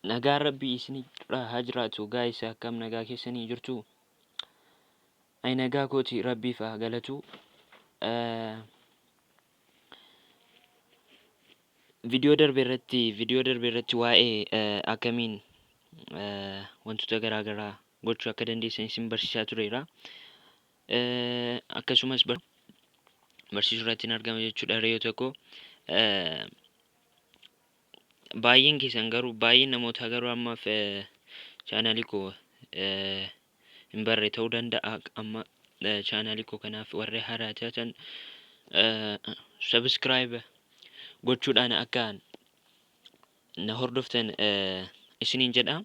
Nagaa Rabbii isinirraa haa jiraatu guys, akkam nagaa keessanii jirtu? Ani nagaa kooti, Rabbiif haa galatu. Viidiyoo darbe irratti waa'ee akkamiin wantoota garaa garaa gochuu akka dandeessan isin barsiisaa tureera. Akkasumas barsiisuu irratti hin argama jechuudha yoo tokko. Baay'een keessan garuu baay'een namoota garuu ammaaf chaanaalii koo hin barre ta'uu danda'a. Amma chaanaalii koo kanaaf warri haaraa taatan subscribe gochuudhaan akka na hordoftan isiniin jedha.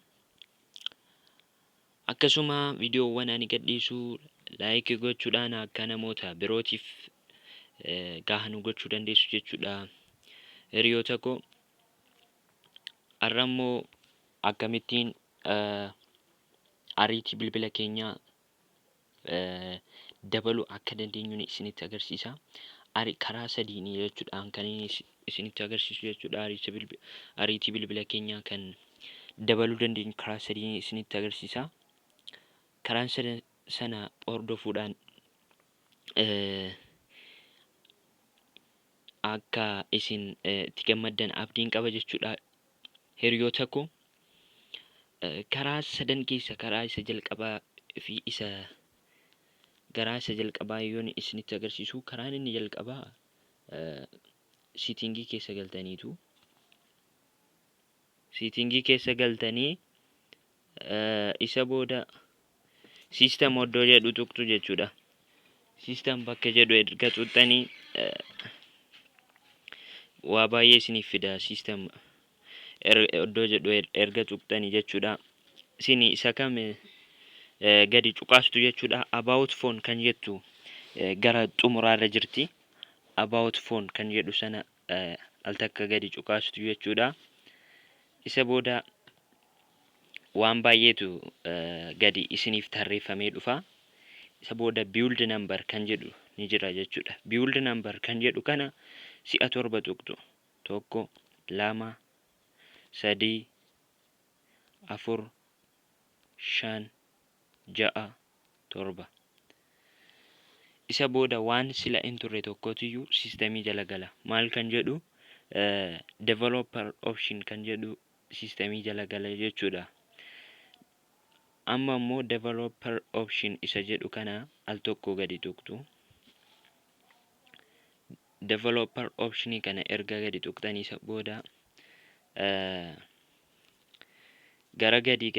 Akkasuma viidiyoowwan ani gadhiisu like gochuudhaan akka namoota birootiif gahan gochuu dandeessu jechuudha hiriyoota koo. Har'ammoo akkamittiin ariitii bilbila keenyaa dabaluu akka dandeenyu isinitti agarsiisa. Karaa sadiin jechuudhaan kan isinitti agarsiisu jechuudha. Ariitii bilbila keenyaa kan dabaluu dandeenyu karaa sadiin isinitti agarsiisa. Karaan sana hordofuudhaan akka isin itti gammaddan abdiin qaba jechuudha hiriyoota koo. Karaa sadan keessa karaa isa jalqabaa fi isa garaa isa jalqabaa yoon isinitti agarsiisu, karaan inni jalqabaa siitingii keessa galtaniitu. Siitingii keessa galtanii isa booda system oddoo jedhu tuqxu jechuudha. System bakka jedhu erga tuqxanii waa baay'ee isiniif fida. System oddoo jedhu erga tuqxanii jechuudha. Isin isa kam gadi cuqaastu jechuudha. About phone kan jettu gara xumuraarra jirti. About phone kan jedhu sana al takka gadi cuqaastu jechuudha. Isa booda waan baay'eetu gadi isiniif tarreeffamee dhufa. Isa booda build number kan jedhu ni jira jechuudha. Build number kan jedhu kana si'a 7 tuqxu. 1 2 3 4 5 6 7. Isa booda waan sila hin turre tokkotiyyuu sistemii jala gala. Maal kan jedhu developer option kan jedhu sistemii jala gala jechuudha. Amma immoo developer option isa jedhu kana al tokko gadi tuqxu. Developer option kana erga gadi tuqxanii isa booda gara gadi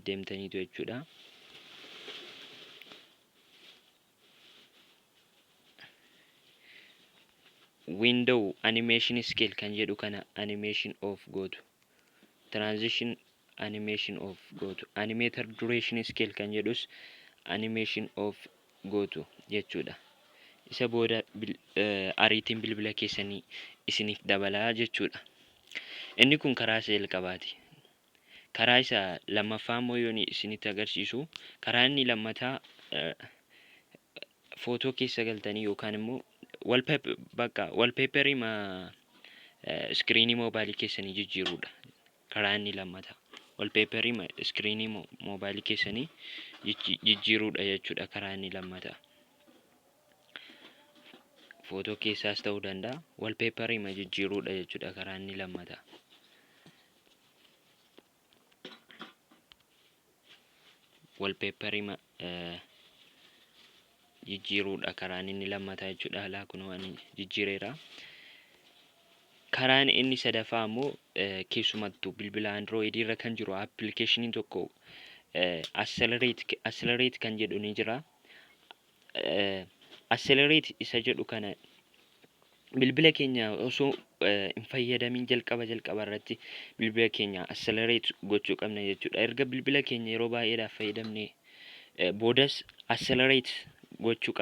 deemtaniitu jechuudha. Window animation scale kan jedhu kana animation off gootu. Transition animation off gootu. Animator duration scale kan jedhus animation off gootu jechuudha. Isa booda ariitiin bilbila keessanii isiniif dabalaa jechuudha. Inni kun karaa isa jalqabaati. Karaa isa lammaffaa immoo yoon isinitti agarsiisu, karaa inni lammataa footoo keessa galtanii yookaan immoo wallpaperii iskiriinii moobaayilii keessanii jijjiiruudha. Karaa inni lammataa wallpaperii iskiriinii moobaayilii keessanii jijjiiruudha jechuudha. Karaa inni lammataa footoo keessaas ta'uu danda'a. Wallpaperii jijjiiruudha jechuudha karaa inni lammataa. Wallpaperii jijjiiruudha karaan inni lammataa jechuudha. Alaa kunoo ani jijjiireera. Karaan inni sadaffaa immoo keessumattuu bilbila Android irra kan jiru appilikeeshiniin tokko accelerate kan jedhu ni jira. Accelerate isa jedhu kana bilbila keenya osoo hin fayyadamin jalqaba irratti bilbila keenya accelerate gochuu qabna jechuudha. Erga bilbila keenya yeroo baay'eedhaaf fayyadamne boodas accelerate gochuu qabna.